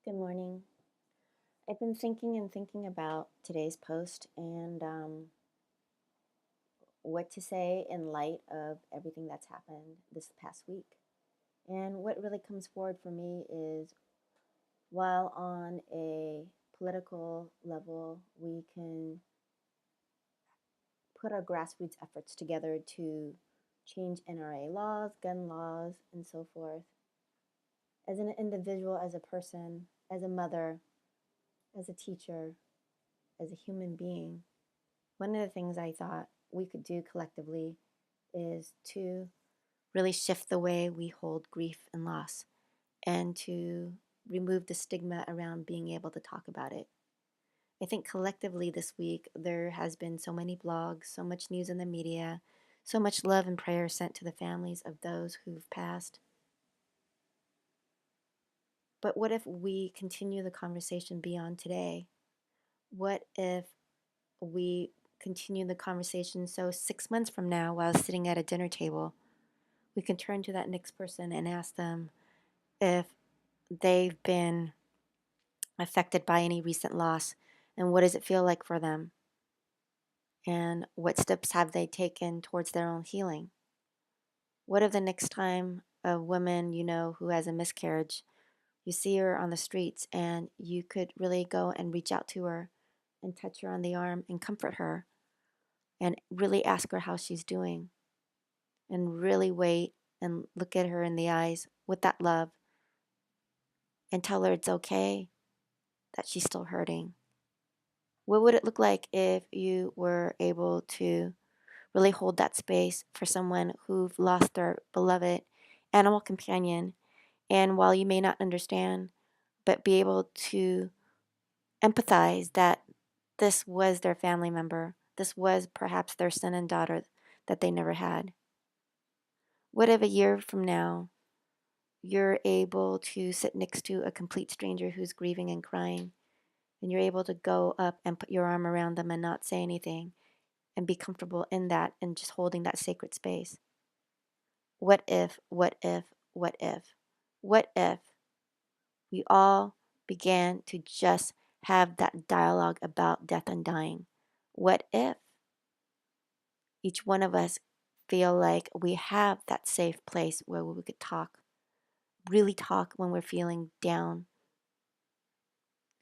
Good morning. I've been thinking and thinking about today's post and what to say in light of everything that's happened this past week. And what really comes forward for me is while on a political level, we can put our grassroots efforts together to change NRA laws, gun laws, and so forth. As an individual, as a person, as a mother, as a teacher, as a human being, one of the things I thought we could do collectively is to really shift the way we hold grief and loss and to remove the stigma around being able to talk about it. I think collectively this week there has been so many blogs, so much news in the media, so much love and prayer sent to the families of those who've passed. But what if we continue the conversation beyond today? What if we continue the conversation so 6 months from now, while sitting at a dinner table, we can turn to that next person and ask them if they've been affected by any recent loss and what does it feel like for them and what steps have they taken towards their own healing. What if the next time a woman you know who has a miscarriage, you see her on the streets and you could really go and reach out to her and touch her on the arm and comfort her and really ask her how she's doing and really wait and look at her in the eyes with that love and tell her it's okay that she's still hurting. What would it look like if you were able to really hold that space for someone who've lost their beloved animal companion? And while you may not understand, but be able to empathize that this was their family member, this was perhaps their son and daughter that they never had. What if a year from now you're able to sit next to a complete stranger who's grieving and crying, and you're able to go up and put your arm around them and not say anything and be comfortable in that and just holding that sacred space? What if, what if, what if? What if we all began to just have that dialogue about death and dying? What if each one of us feel like we have that safe place where we could talk, really talk when we're feeling down?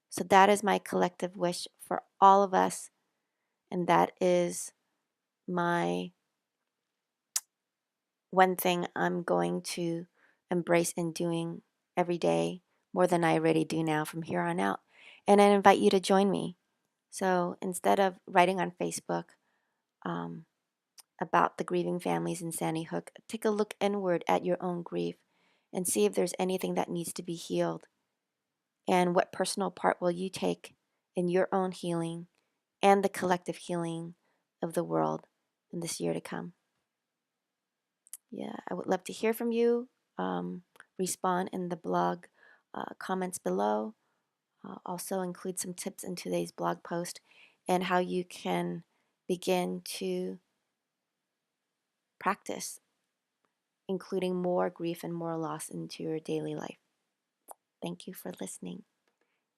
So that is my collective wish for all of us, and that is my one thing I'm going to embrace in doing every day more than I already do now from here on out. And I invite you to join me. So instead of writing on Facebook um, about the grieving families in Sandy Hook, take a look inward at your own grief and see if there's anything that needs to be healed. And what personal part will you take in your own healing and the collective healing of the world in this year to come? Yeah, I would love to hear from you. Respond in the blog comments below. Also, include some tips in today's blog post and how you can begin to practice including more grief and more loss into your daily life. Thank you for listening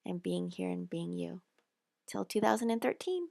and being here and being you. Till 2013.